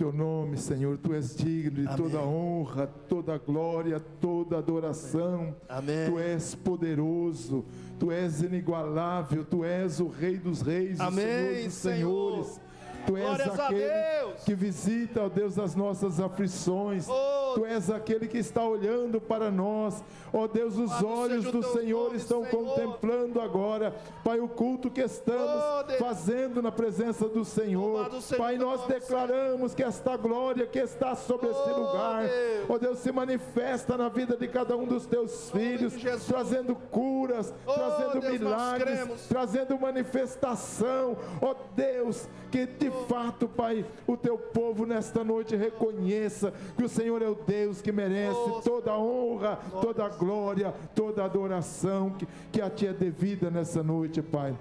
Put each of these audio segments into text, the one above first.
teu nome, Senhor. Tu és digno de toda honra, toda glória, toda adoração. Amém. Tu és poderoso, Tu és inigualável, Tu és o Rei dos Reis, o Senhor dos Senhores. Tu és aquele que visita, ó Deus, as nossas aflições. Tu és aquele que está olhando para nós. Ó Deus, os olhos do Senhor estão contemplando agora, Pai, o culto que estamos fazendo na presença do Senhor. Pai, nós declaramos que esta glória que está sobre este lugar, ó Deus, se manifesta na vida de cada um dos teus filhos, trazendo curas, trazendo milagres, trazendo manifestação. Ó Deus, que de fato, Pai, o teu povo nesta noite reconheça que o Senhor é o Deus que merece toda a honra, toda a glória, toda a adoração que a Ti é devida nessa noite, Pai.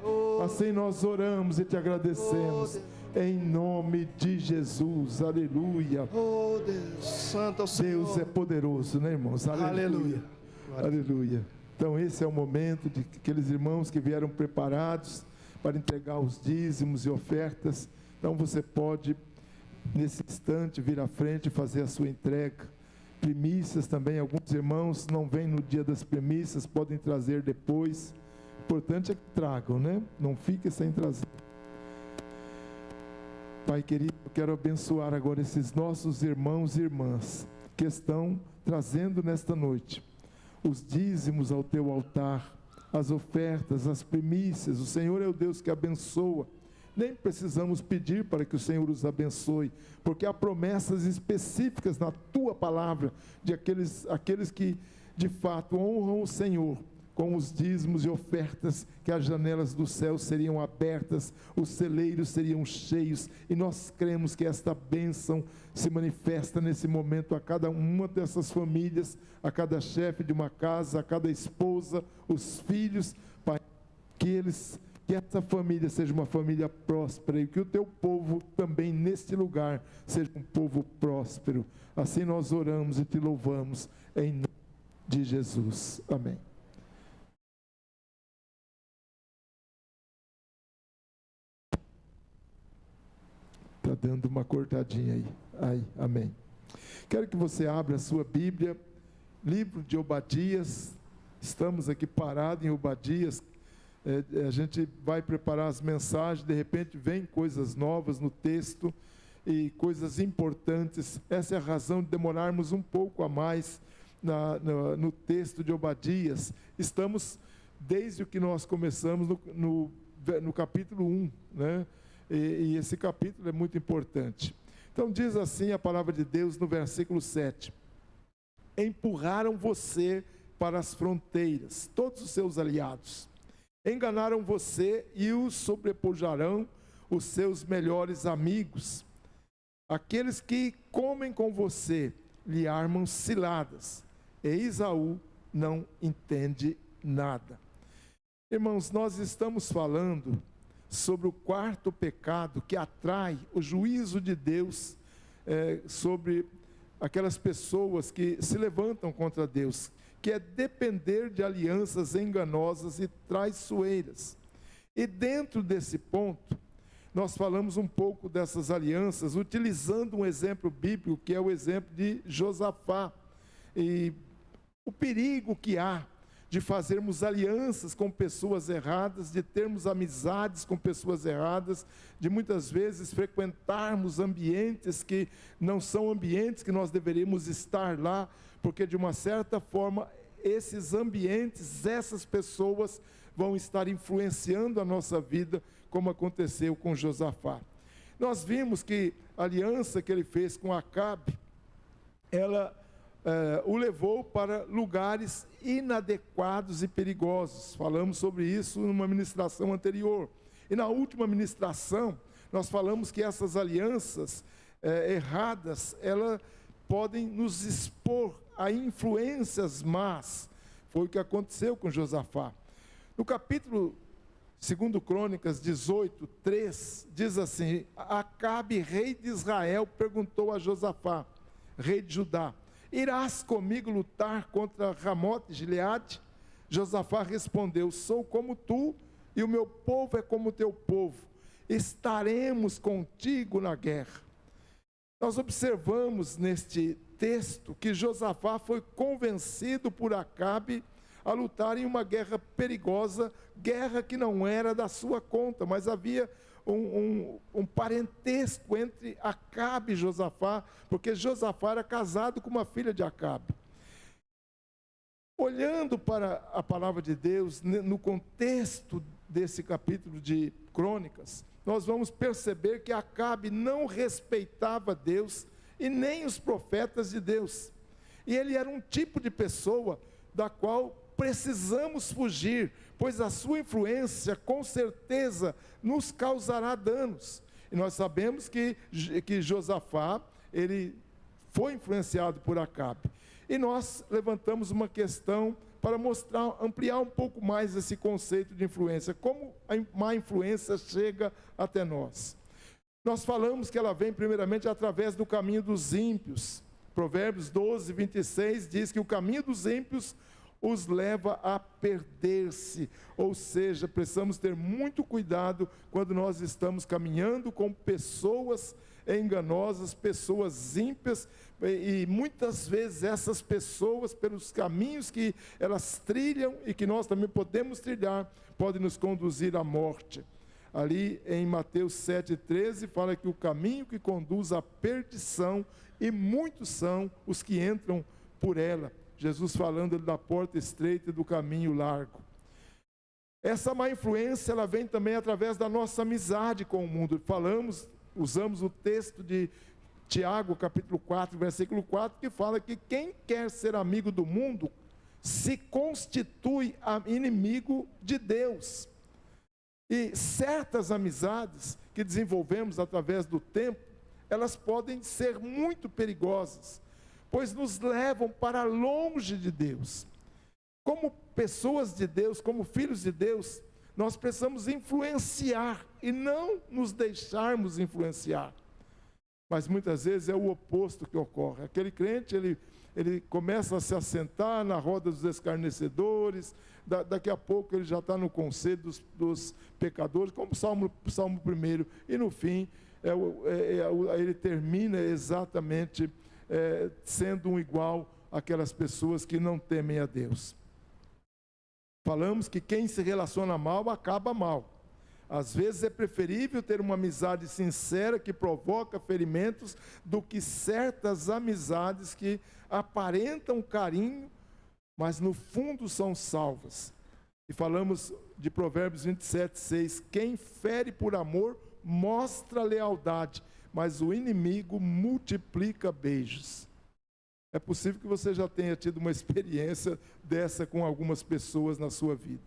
Assim nós oramos e Te agradecemos. Em nome de Jesus, aleluia. Oh Deus, santo é o Senhor. Deus é poderoso, né, irmãos? Aleluia. Aleluia. Então esse é o momento de aqueles irmãos que vieram preparados para entregar os dízimos e ofertas. Então você pode, nesse instante, vir à frente e fazer a sua entrega. Primícias também, alguns irmãos não vêm no dia das primícias, podem trazer depois. O importante é que tragam, né? Não fiquem sem trazer. Pai querido, eu quero abençoar agora esses nossos irmãos e irmãs que estão trazendo nesta noite os dízimos ao teu altar, as ofertas, as primícias. O Senhor é o Deus que abençoa. Nem precisamos pedir para que o Senhor os abençoe, porque há promessas específicas na tua palavra de aqueles que de fato honram o Senhor com os dízimos e ofertas, que as janelas do céu seriam abertas, os celeiros seriam cheios, e nós cremos que esta bênção se manifesta nesse momento a cada uma dessas famílias, a cada chefe de uma casa, a cada esposa, os filhos, Pai, que essa família seja uma família próspera, e que o teu povo também neste lugar seja um povo próspero. Assim nós oramos e te louvamos em nome de Jesus. Amém. Está dando uma cortadinha aí. Amém. Quero que você abra a sua Bíblia, livro de Obadias. Estamos aqui parados em Obadias. A gente vai preparar as mensagens, de repente vem coisas novas no texto e coisas importantes. Essa é a razão de demorarmos um pouco a mais no texto de Obadias. Estamos, desde o que nós começamos no capítulo 1, né? E esse capítulo é muito importante. Então diz assim a palavra de Deus no versículo 7. Empurraram você para as fronteiras, todos os seus aliados. Enganaram você e os sobrepujarão os seus melhores amigos. Aqueles que comem com você lhe armam ciladas. E Esaú não entende nada. Irmãos, nós estamos falando sobre o quarto pecado que atrai o juízo de Deus sobre aquelas pessoas que se levantam contra Deus, que é depender de alianças enganosas e traiçoeiras. E dentro desse ponto, nós falamos um pouco dessas alianças, utilizando um exemplo bíblico, que é o exemplo de Josafá, e o perigo que há de fazermos alianças com pessoas erradas, de termos amizades com pessoas erradas, de muitas vezes frequentarmos ambientes que não são ambientes que nós deveríamos estar lá, porque de uma certa forma esses ambientes, essas pessoas vão estar influenciando a nossa vida, como aconteceu com Josafá. Nós vimos que a aliança que ele fez com Acabe, ela o levou para lugares inadequados e perigosos. Falamos sobre isso numa ministração anterior. E na última ministração, nós falamos que essas alianças erradas, elas podem nos expor a influências más. Foi o que aconteceu com Josafá. No capítulo 2 Crônicas 18, 3, diz assim: Acabe, rei de Israel, perguntou a Josafá, rei de Judá: irás comigo lutar contra Ramote Gileade? Josafá respondeu: sou como tu, e o meu povo é como o teu povo. Estaremos contigo na guerra. Nós observamos neste texto que Josafá foi convencido por Acabe a lutar em uma guerra perigosa, guerra que não era da sua conta, mas havia um parentesco entre Acabe e Josafá, porque Josafá era casado com uma filha de Acabe. Olhando para a palavra de Deus, no contexto desse capítulo de Crônicas, nós vamos perceber que Acabe não respeitava Deus e nem os profetas de Deus. E ele era um tipo de pessoa da qual precisamos fugir, pois a sua influência com certeza nos causará danos. E nós sabemos que Josafá, ele foi influenciado por Acabe. E nós levantamos uma questão para ampliar um pouco mais esse conceito de influência, como a má influência chega até nós. Nós falamos que ela vem primeiramente através do caminho dos ímpios. Provérbios 12, 26 diz que o caminho dos ímpios os leva a perder-se, ou seja, precisamos ter muito cuidado quando nós estamos caminhando com pessoas enganosas, pessoas ímpias, e muitas vezes essas pessoas, pelos caminhos que elas trilham e que nós também podemos trilhar, podem nos conduzir à morte. Ali em Mateus 7,13 fala que o caminho que conduz à perdição, e muitos são os que entram por ela. Jesus falando da porta estreita e do caminho largo. Essa má influência, ela vem também através da nossa amizade com o mundo. Usamos o texto de Tiago, capítulo 4, versículo 4, que fala que quem quer ser amigo do mundo, se constitui inimigo de Deus. E certas amizades que desenvolvemos através do tempo, elas podem ser muito perigosas, pois nos levam para longe de Deus. Como pessoas de Deus, como filhos de Deus, nós precisamos influenciar e não nos deixarmos influenciar. Mas muitas vezes é o oposto que ocorre. Aquele crente, ele começa a se assentar na roda dos escarnecedores, daqui a pouco ele já está no conselho dos pecadores, como Salmo 1, e no fim, ele termina exatamente sendo um igual àquelas pessoas que não temem a Deus. Falamos que quem se relaciona mal, acaba mal. Às vezes é preferível ter uma amizade sincera que provoca ferimentos do que certas amizades que aparentam carinho, mas no fundo são salvas. E falamos de Provérbios 27:6, quem fere por amor mostra lealdade, mas o inimigo multiplica beijos. É possível que você já tenha tido uma experiência dessa com algumas pessoas na sua vida.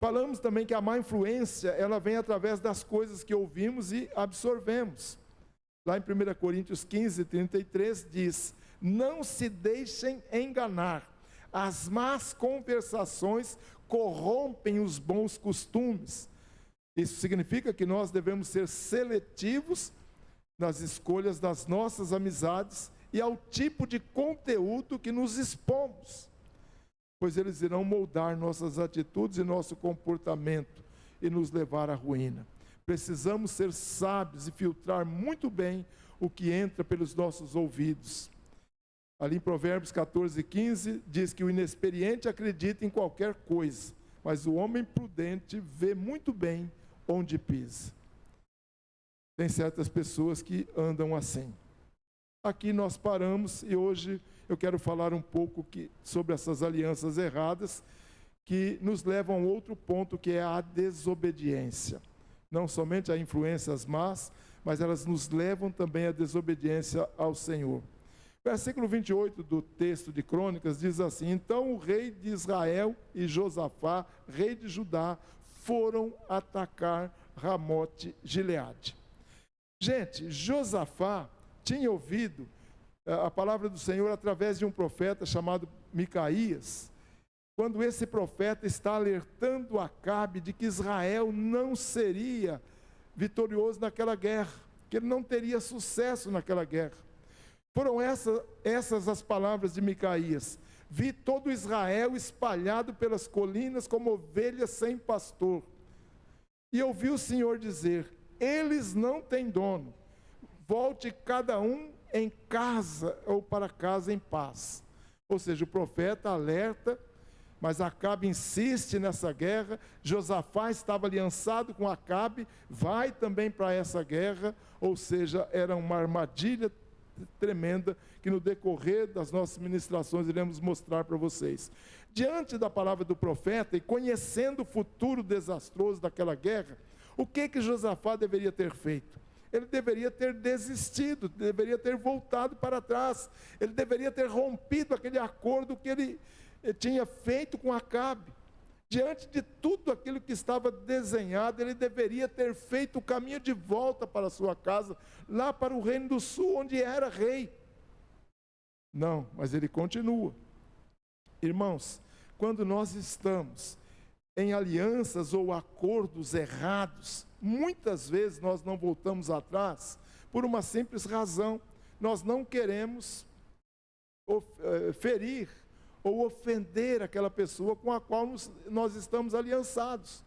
Falamos também que a má influência, ela vem através das coisas que ouvimos e absorvemos. Lá em 1 Coríntios 15:33 diz, não se deixem enganar, as más conversações corrompem os bons costumes. Isso significa que nós devemos ser seletivos nas escolhas das nossas amizades e ao tipo de conteúdo que nos expomos, pois eles irão moldar nossas atitudes e nosso comportamento e nos levar à ruína. Precisamos ser sábios e filtrar muito bem o que entra pelos nossos ouvidos. Ali em Provérbios 14:15 diz que o inexperiente acredita em qualquer coisa, mas o homem prudente vê muito bem onde pisa. Tem certas pessoas que andam assim. Aqui nós paramos e hoje eu quero falar um pouco sobre essas alianças erradas que nos levam a um outro ponto, que é a desobediência. Não somente a influências más, mas elas nos levam também à desobediência ao Senhor. Versículo 28 do texto de Crônicas diz assim, então o rei de Israel e Josafá, rei de Judá, foram atacar Ramote Gileade. Gente, Josafá tinha ouvido a palavra do Senhor através de um profeta chamado Micaías, quando esse profeta está alertando Acabe de que Israel não seria vitorioso naquela guerra, que ele não teria sucesso naquela guerra. Foram essas as palavras de Micaías. Vi todo Israel espalhado pelas colinas como ovelhas sem pastor. E ouvi o Senhor dizer, eles não têm dono. volte cada um em casa ou para casa em paz. Ou seja, o profeta alerta, mas Acabe insiste nessa guerra. Josafá estava aliançado com Acabe, vai também para essa guerra, ou seja, era uma armadilha tremenda que no decorrer das nossas ministrações iremos mostrar para vocês. Diante da palavra do profeta e conhecendo o futuro desastroso daquela guerra, o que Josafá deveria ter feito? Ele deveria ter desistido, deveria ter voltado para trás, ele deveria ter rompido aquele acordo que ele tinha feito com Acabe. Diante de tudo aquilo que estava desenhado, ele deveria ter feito o caminho de volta para a sua casa, lá para o reino do sul, onde era rei. Não, mas ele continua. Irmãos, quando nós estamos em alianças ou acordos errados, muitas vezes nós não voltamos atrás por uma simples razão: nós não queremos ferir ou ofender aquela pessoa com a qual nós estamos aliançados.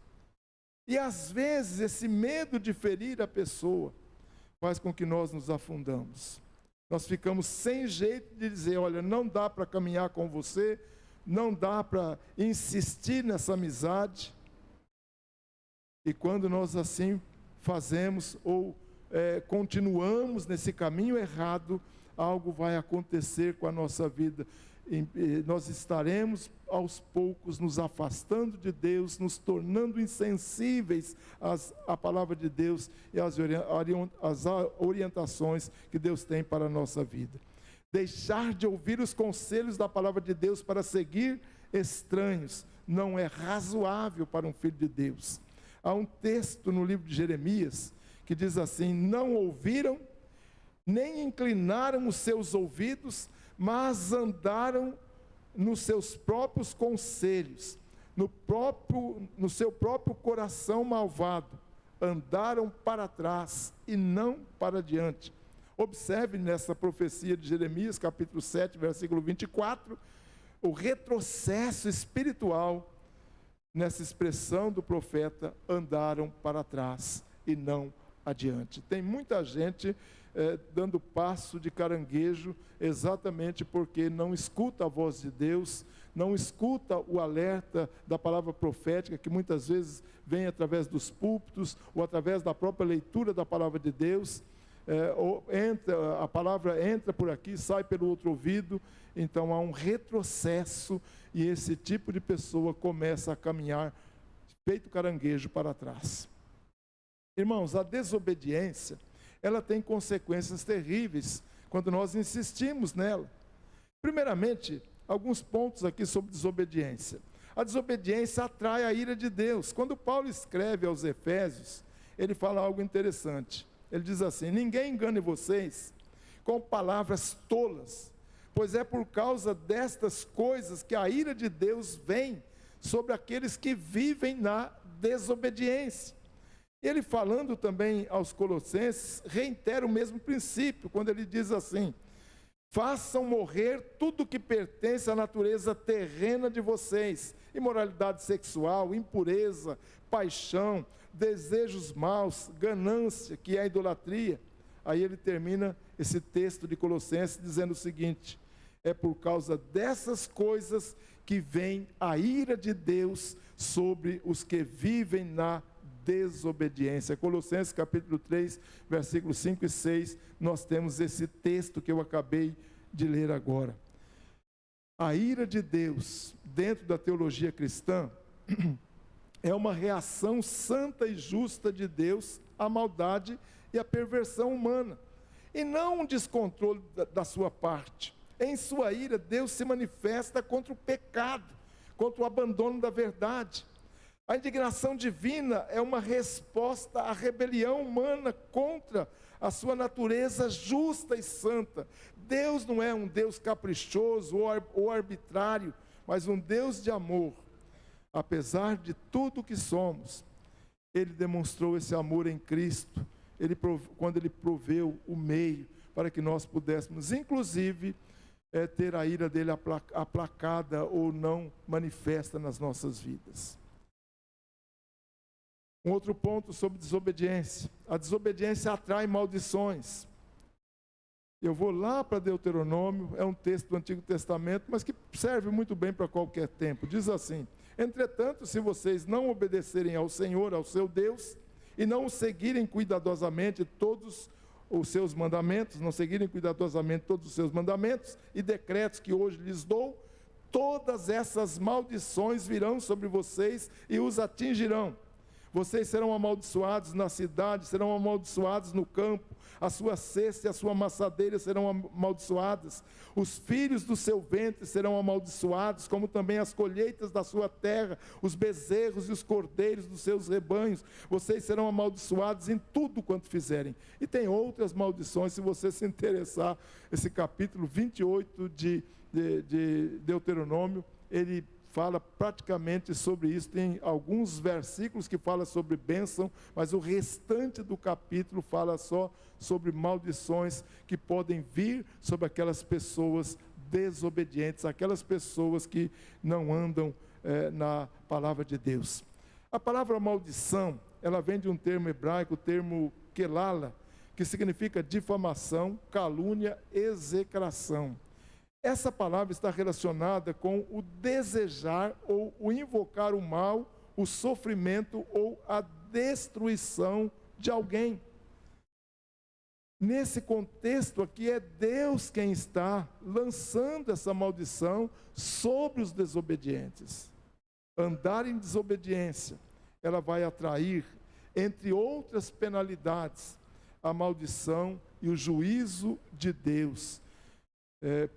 E às vezes esse medo de ferir a pessoa faz com que nós nos afundamos. Nós ficamos sem jeito de dizer: olha, não dá para caminhar com você, não dá para insistir nessa amizade. E quando nós assim fazemos ou continuamos nesse caminho errado, algo vai acontecer com a nossa vida. Nós estaremos aos poucos nos afastando de Deus, nos tornando insensíveis à palavra de Deus e às orientações que Deus tem para a nossa vida. Deixar de ouvir os conselhos da palavra de Deus para seguir estranhos não é razoável para um filho de Deus. Há um texto no livro de Jeremias que diz assim: não ouviram, nem inclinaram os seus ouvidos, mas andaram nos seus próprios conselhos, no seu próprio coração malvado, andaram para trás e não para diante. Observe nessa profecia de Jeremias, capítulo 7, versículo 24, o retrocesso espiritual nessa expressão do profeta: andaram para trás e não adiante. Tem muita gente dando passo de caranguejo, exatamente porque não escuta a voz de Deus, não escuta o alerta da palavra profética, que muitas vezes vem através dos púlpitos, ou através da própria leitura da palavra de Deus. A palavra entra por aqui, sai pelo outro ouvido. Então há um retrocesso, e esse tipo de pessoa começa a caminhar feito caranguejo para trás. Irmãos, a desobediência, ela tem consequências terríveis quando nós insistimos nela. Primeiramente, alguns pontos aqui sobre desobediência. A desobediência atrai a ira de Deus. Quando Paulo escreve aos Efésios, ele fala algo interessante. Ele diz assim: ninguém engane vocês com palavras tolas, pois é por causa destas coisas que a ira de Deus vem sobre aqueles que vivem na desobediência. Ele, falando também aos Colossenses, reitera o mesmo princípio, quando ele diz assim: façam morrer tudo que pertence à natureza terrena de vocês: imoralidade sexual, impureza, paixão, desejos maus, ganância, que é a idolatria. Aí ele termina esse texto de Colossenses dizendo o seguinte: é por causa dessas coisas que vem a ira de Deus sobre os que vivem na desobediência. Colossenses capítulo 3, versículos 5 e 6, nós temos esse texto que eu acabei de ler agora. A ira de Deus, dentro da teologia cristã, é uma reação santa e justa de Deus à maldade e à perversão humana, e não um descontrole da sua parte. Em sua ira, Deus se manifesta contra o pecado, contra o abandono da verdade. A indignação divina é uma resposta à rebelião humana contra a sua natureza justa e santa. Deus não é um Deus caprichoso ou arbitrário, mas um Deus de amor. Apesar de tudo que somos, Ele demonstrou esse amor em Cristo, quando Ele proveu o meio para que nós pudéssemos, inclusive, ter a ira dEle aplacada ou não manifesta nas nossas vidas. Um outro ponto sobre desobediência: a desobediência atrai maldições. Eu vou lá para Deuteronômio, é um texto do Antigo Testamento, mas que serve muito bem para qualquer tempo. Diz assim: entretanto, se vocês não obedecerem ao Senhor, ao seu Deus, e não o seguirem cuidadosamente todos os seus mandamentos, não seguirem cuidadosamente todos os seus mandamentos e decretos que hoje lhes dou, todas essas maldições virão sobre vocês e os atingirão. Vocês serão amaldiçoados na cidade, serão amaldiçoados no campo, a sua cesta e a sua amassadeira serão amaldiçoadas, os filhos do seu ventre serão amaldiçoados, como também as colheitas da sua terra, os bezerros e os cordeiros dos seus rebanhos, vocês serão amaldiçoados em tudo quanto fizerem. E tem outras maldições, se você se interessar, esse capítulo 28 de Deuteronômio, ele fala praticamente sobre isso. Tem alguns versículos que falam sobre bênção, mas o restante do capítulo fala só sobre maldições que podem vir sobre aquelas pessoas desobedientes, aquelas pessoas que não andam na palavra de Deus. A palavra maldição, ela vem de um termo hebraico, o termo quelala, que significa difamação, calúnia, execração. Essa palavra está relacionada com o desejar ou o invocar o mal, o sofrimento ou a destruição de alguém. Nesse contexto aqui, é Deus quem está lançando essa maldição sobre os desobedientes. Andar em desobediência, ela vai atrair, entre outras penalidades, a maldição e o juízo de Deus.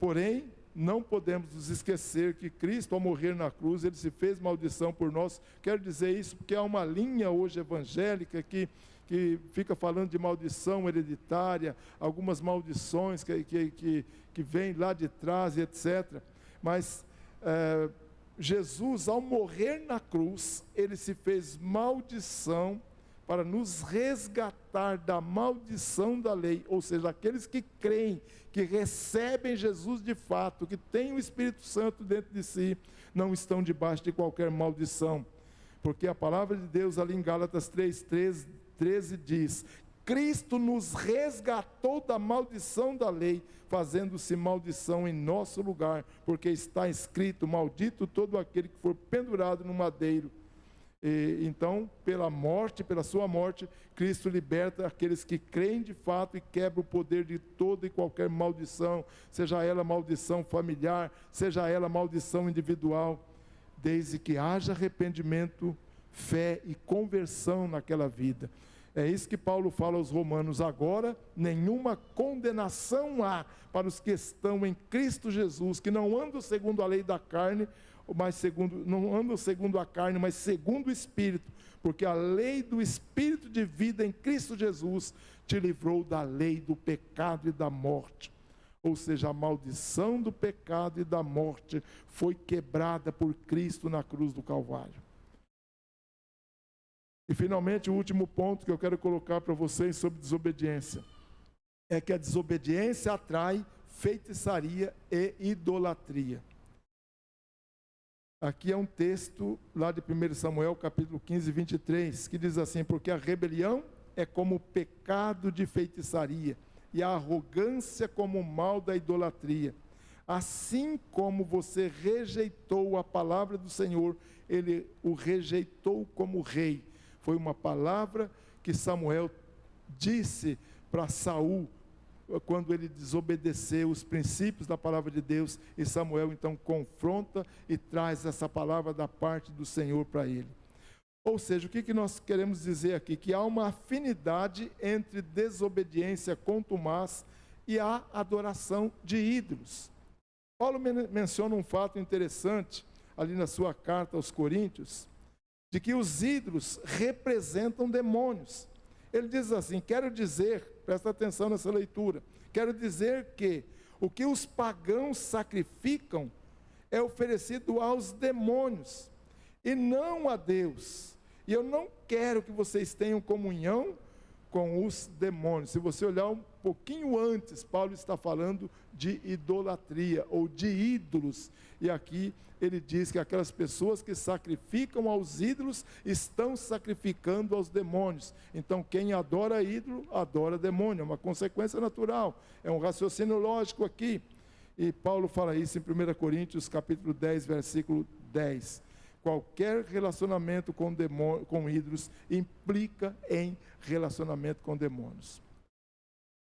Porém, não podemos nos esquecer que Cristo, ao morrer na cruz, ele se fez maldição por nós. Quero dizer isso porque há uma linha hoje evangélica que fica falando de maldição hereditária, algumas maldições que vêm lá de trás, etc. Mas Jesus, ao morrer na cruz, ele se fez maldição para nos resgatar da maldição da lei, ou seja, aqueles que creem, que recebem Jesus de fato, que têm o Espírito Santo dentro de si, não estão debaixo de qualquer maldição, porque a palavra de Deus ali em Gálatas 3:13 diz: Cristo nos resgatou da maldição da lei, fazendo-se maldição em nosso lugar, porque está escrito: maldito todo aquele que for pendurado no madeiro. Então, pela morte, pela sua morte, Cristo liberta aqueles que creem de fato e quebra o poder de toda e qualquer maldição, seja ela maldição familiar, seja ela maldição individual, desde que haja arrependimento, fé e conversão naquela vida. É isso que Paulo fala aos Romanos: agora nenhuma condenação há para os que estão em Cristo Jesus, que não andam segundo a lei da carne, não andam segundo a carne, mas segundo o Espírito, porque a lei do Espírito de vida em Cristo Jesus te livrou da lei do pecado e da morte. Ou seja, a maldição do pecado e da morte foi quebrada por Cristo na cruz do Calvário. E finalmente, o último ponto que eu quero colocar para vocês sobre desobediência, é que a desobediência atrai feitiçaria e idolatria. Aqui é um texto lá de 1 Samuel, capítulo 15, 23, que diz assim: porque a rebelião é como o pecado de feitiçaria, e a arrogância como o mal da idolatria. Assim como você rejeitou a palavra do Senhor, ele o rejeitou como rei. Foi uma palavra que Samuel disse para Saul, quando ele desobedeceu os princípios da palavra de Deus, e Samuel então confronta e traz essa palavra da parte do Senhor para ele. Ou seja, o que nós queremos dizer aqui? Que há uma afinidade entre desobediência contumaz e a adoração de ídolos. Paulo menciona um fato interessante, ali na sua carta aos Coríntios, de que os ídolos representam demônios. Ele diz assim: quero dizer, presta atenção nessa leitura, quero dizer que o que os pagãos sacrificam é oferecido aos demônios e não a Deus. E eu não quero que vocês tenham comunhão com os demônios. Se você olhar pouquinho antes, Paulo está falando de idolatria ou de ídolos. E aqui ele diz que aquelas pessoas que sacrificam aos ídolos estão sacrificando aos demônios. Então, quem adora ídolo, adora demônio. É uma consequência natural, é um raciocínio lógico aqui. E Paulo fala isso em 1 Coríntios, capítulo 10, versículo 10. Qualquer relacionamento com ídolos implica em relacionamento com demônios.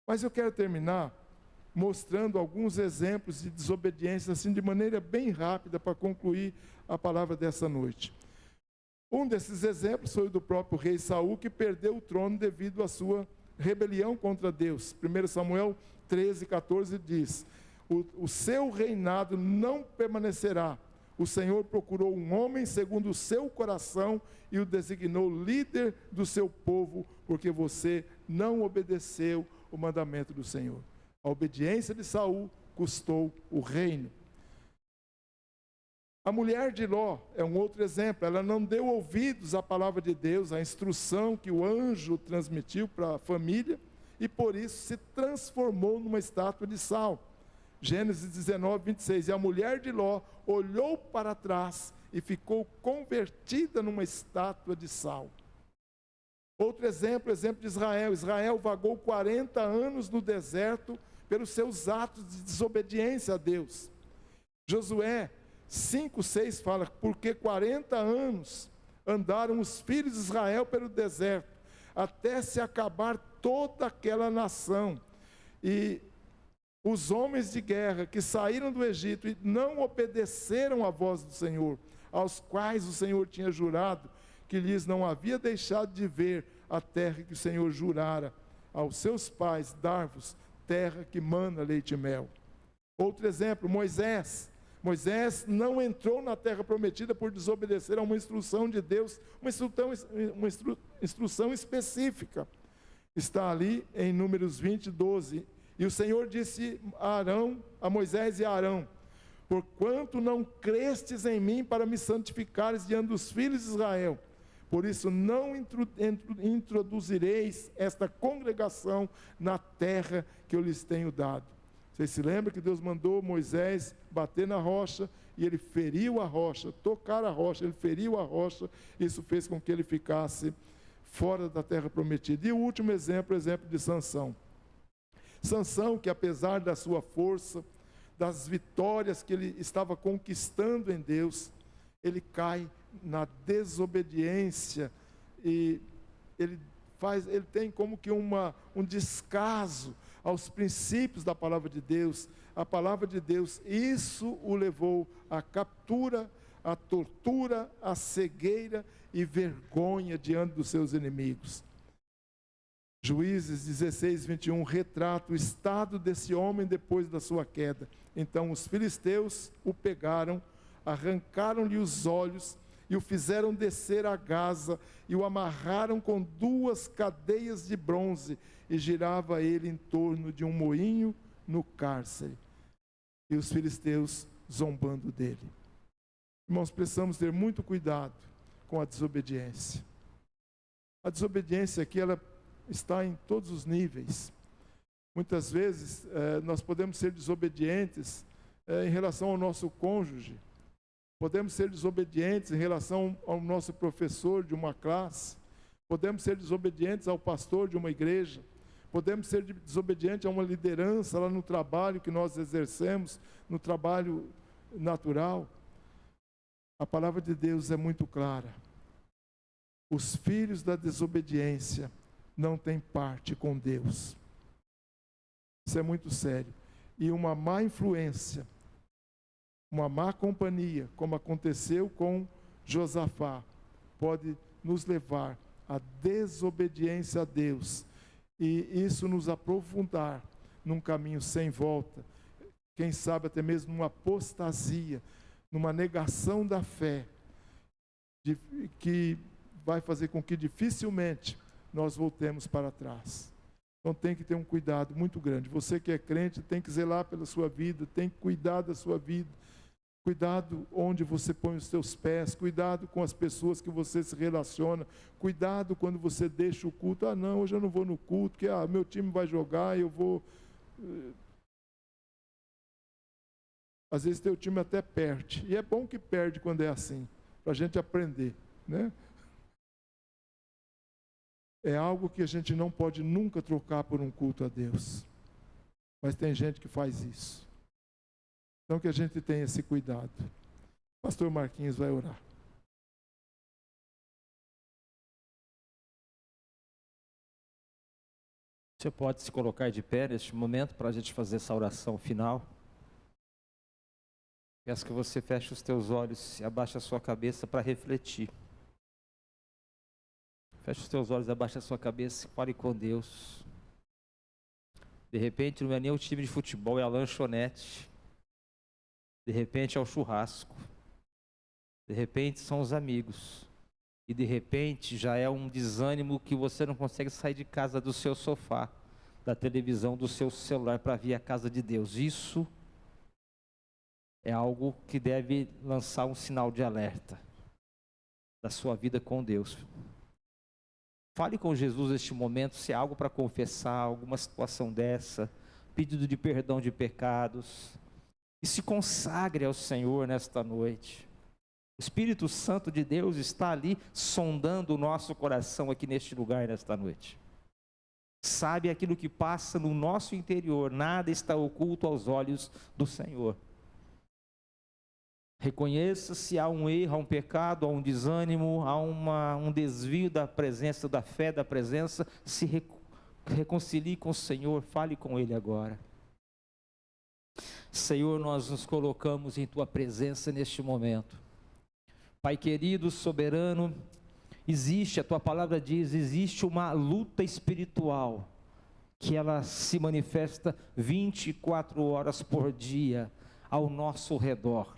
Mas eu quero terminar mostrando alguns exemplos de desobediência, assim, de maneira bem rápida, para concluir a palavra dessa noite. Um desses exemplos foi o do próprio rei Saul, que perdeu o trono devido à sua rebelião contra Deus. 1 Samuel 13, 14 diz: o seu reinado não permanecerá. O Senhor procurou um homem segundo o seu coração e o designou líder do seu povo, porque você não obedeceu o mandamento do Senhor. A obediência de Saul custou o reino. A mulher de Ló é um outro exemplo. Ela não deu ouvidos à palavra de Deus, à instrução que o anjo transmitiu para a família, e por isso se transformou numa estátua de sal. Gênesis 19, 26. E a mulher de Ló olhou para trás e ficou convertida numa estátua de sal. Outro exemplo, exemplo de Israel. Israel vagou 40 anos no deserto pelos seus atos de desobediência a Deus. Josué 5, 6 fala: porque 40 anos andaram os filhos de Israel pelo deserto, até se acabar toda aquela nação. E os homens de guerra que saíram do Egito e não obedeceram à voz do Senhor, aos quais o Senhor tinha jurado que lhes não havia deixado de ver a terra que o Senhor jurara aos seus pais dar-vos, terra que mana leite e mel. Outro exemplo, Moisés. Moisés não entrou na terra prometida por desobedecer a uma instrução de Deus, uma instrução específica. Está ali em Números 20, 12. E o Senhor disse a Moisés e a Arão: porquanto não crestes em mim para me santificares diante dos filhos de Israel, por isso não introduzireis esta congregação na terra que eu lhes tenho dado. Vocês se lembram que Deus mandou Moisés bater na rocha, e ele feriu a rocha, tocar a rocha, ele feriu a rocha, isso fez com que ele ficasse fora da terra prometida. E o último exemplo, o exemplo de Sansão. Sansão, que apesar da sua força, das vitórias que ele estava conquistando em Deus, ele cai na desobediência, e ele tem como que um descaso aos princípios da palavra de Deus. A palavra de Deus, isso o levou à captura, à tortura, à cegueira e vergonha diante dos seus inimigos. Juízes 16, 21, retrata o estado desse homem depois da sua queda. Então os filisteus o pegaram, arrancaram-lhe os olhos e o fizeram descer a Gaza e o amarraram com 2 cadeias de bronze e girava ele em torno de um moinho no cárcere. E os filisteus zombando dele. Irmãos, precisamos ter muito cuidado com a desobediência. A desobediência aqui, ela está em todos os níveis. Muitas vezes nós podemos ser desobedientes em relação ao nosso cônjuge, podemos ser desobedientes em relação ao nosso professor de uma classe, podemos ser desobedientes ao pastor de uma igreja, podemos ser desobedientes a uma liderança lá no trabalho que nós exercemos, no trabalho natural. A palavra de Deus é muito clara: os filhos da desobediência não têm parte com Deus. Isso é muito sério. E uma má influência, uma má companhia, como aconteceu com Josafá, pode nos levar à desobediência a Deus, e isso nos aprofundar num caminho sem volta, quem sabe até mesmo numa apostasia, numa negação da fé, que vai fazer com que dificilmente nós voltemos para trás. Então tem que ter um cuidado muito grande. Você que é crente tem que zelar pela sua vida, tem que cuidar da sua vida. Cuidado onde você põe os seus pés, cuidado com as pessoas que você se relaciona, cuidado quando você deixa o culto. Ah, não, hoje eu não vou no culto, porque meu time vai jogar, eu vou... Às vezes teu time até perde, e é bom que perde quando é assim, para a gente aprender, né? É algo que a gente não pode nunca trocar por um culto a Deus, mas tem gente que faz isso. Então que a gente tenha esse cuidado. Pastor Marquinhos vai orar. Você pode se colocar de pé neste momento para a gente fazer essa oração final. Peço que você feche os teus olhos e abaixe a sua cabeça para refletir. Feche os teus olhos, abaixe a sua cabeça e fale com Deus. De repente não é nem o time de futebol, é a lanchonete. De repente é o churrasco. De repente são os amigos. E de repente já é um desânimo que você não consegue sair de casa, do seu sofá, da televisão, do seu celular para vir à casa de Deus. Isso é algo que deve lançar um sinal de alerta da sua vida com Deus. Fale com Jesus neste momento, se há algo para confessar, alguma situação dessa, pedido de perdão de pecados, e se consagre ao Senhor nesta noite. O Espírito Santo de Deus está ali sondando o nosso coração aqui neste lugar nesta noite. Sabe aquilo que passa no nosso interior, nada está oculto aos olhos do Senhor. Reconheça se há um erro, há um pecado, há um desânimo, há um desvio da presença, da fé da presença, se reconcilie com o Senhor, fale com Ele agora. Senhor, nós nos colocamos em Tua presença neste momento. Pai querido, soberano, a Tua palavra diz, existe uma luta espiritual, que ela se manifesta 24 horas por dia ao nosso redor.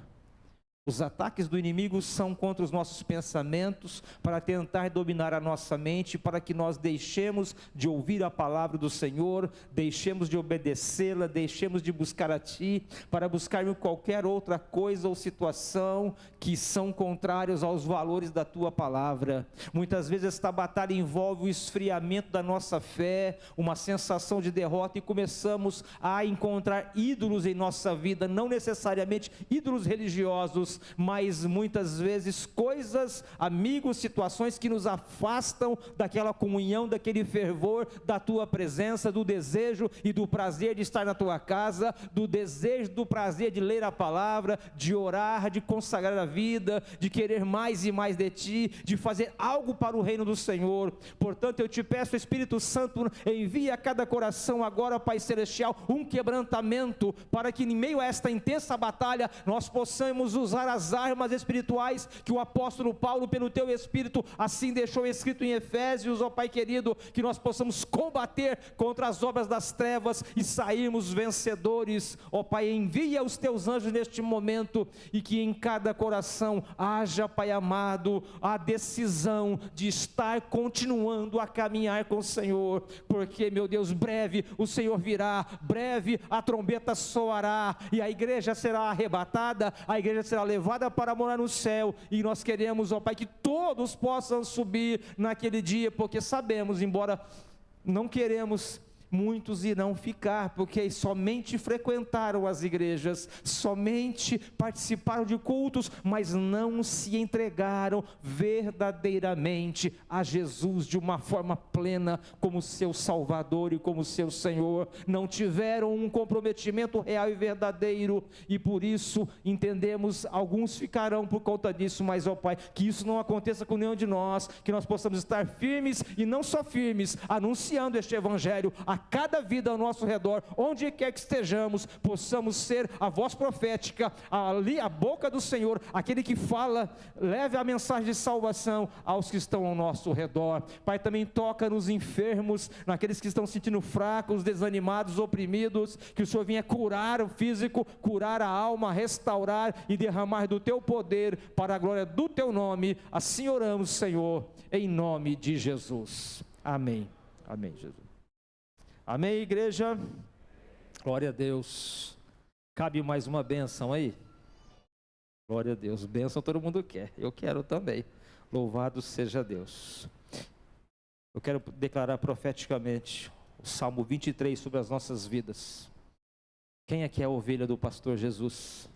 Os ataques do inimigo são contra os nossos pensamentos, para tentar dominar a nossa mente, para que nós deixemos de ouvir a palavra do Senhor, deixemos de obedecê-la, deixemos de buscar a Ti, para buscarmos qualquer outra coisa ou situação que são contrários aos valores da Tua palavra. Muitas vezes esta batalha envolve o esfriamento da nossa fé, uma sensação de derrota, e começamos a encontrar ídolos em nossa vida, não necessariamente ídolos religiosos, mas muitas vezes coisas, amigos, situações que nos afastam daquela comunhão, daquele fervor da Tua presença, do desejo e do prazer de estar na Tua casa, do desejo, do prazer de ler a palavra, de orar, de consagrar a vida, de querer mais e mais de Ti, de fazer algo para o reino do Senhor. Portanto, eu te peço, Espírito Santo, envia a cada coração agora, Pai Celestial, um quebrantamento, para que em meio a esta intensa batalha, nós possamos usar as armas espirituais que o apóstolo Paulo, pelo Teu Espírito, assim deixou escrito em Efésios, ó Pai querido, que nós possamos combater contra as obras das trevas e sairmos vencedores. Ó Pai, envia os Teus anjos neste momento, e que em cada coração haja, Pai amado, a decisão de estar continuando a caminhar com o Senhor, porque, meu Deus, breve o Senhor virá, breve a trombeta soará, e a igreja será arrebatada, a igreja será levada para morar no céu, e nós queremos, ó Pai, que todos possam subir naquele dia, porque sabemos, embora não queremos, muitos irão ficar, porque somente frequentaram as igrejas, somente participaram de cultos, mas não se entregaram verdadeiramente a Jesus de uma forma plena, como seu Salvador e como seu Senhor. Não tiveram um comprometimento real e verdadeiro, e por isso entendemos, alguns ficarão por conta disso, mas ó Pai, que isso não aconteça com nenhum de nós, que nós possamos estar firmes, e não só firmes, anunciando este evangelho a cada vida ao nosso redor, onde quer que estejamos, possamos ser a voz profética, ali a boca do Senhor, aquele que fala, leve a mensagem de salvação aos que estão ao nosso redor. Pai, também toca nos enfermos, naqueles que estão se sentindo fracos, desanimados, oprimidos, que o Senhor venha curar o físico, curar a alma, restaurar e derramar do Teu poder para a glória do Teu nome. Assim oramos, Senhor, em nome de Jesus. Amém. Amém, Jesus. Amém, igreja? Glória a Deus. Cabe mais uma bênção aí? Glória a Deus. Bênção todo mundo quer. Eu quero também. Louvado seja Deus. Eu quero declarar profeticamente o Salmo 23 sobre as nossas vidas. Quem é que é a ovelha do pastor Jesus?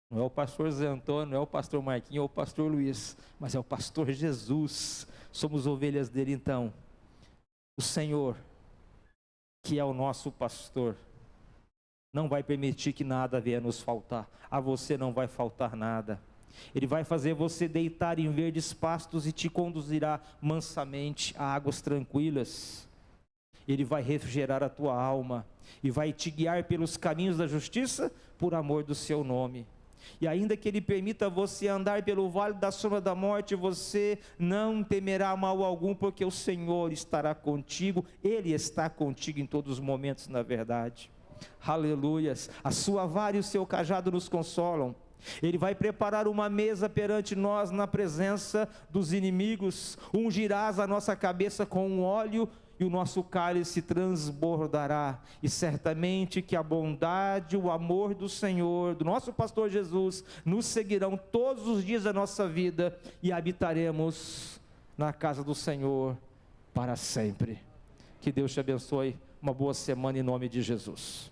Não é o pastor Zé Antônio, não é o pastor Marquinhos ou o pastor Luiz, mas é o pastor Jesus. Somos ovelhas dele então. O Senhor, que é o nosso pastor, não vai permitir que nada venha nos faltar. A você não vai faltar nada. Ele vai fazer você deitar em verdes pastos e te conduzirá mansamente a águas tranquilas. Ele vai refrigerar a tua alma e vai te guiar pelos caminhos da justiça por amor do seu nome. E ainda que Ele permita você andar pelo vale da sombra da morte, você não temerá mal algum, porque o Senhor estará contigo. Ele está contigo em todos os momentos, na verdade. Aleluias. A sua vara e o seu cajado nos consolam. Ele vai preparar uma mesa perante nós na presença dos inimigos. Ungirás a nossa cabeça com um óleo e o nosso cálice transbordará. E certamente que a bondade, o amor do Senhor, do nosso pastor Jesus, nos seguirão todos os dias da nossa vida e habitaremos na casa do Senhor para sempre. Que Deus te abençoe. Uma boa semana em nome de Jesus.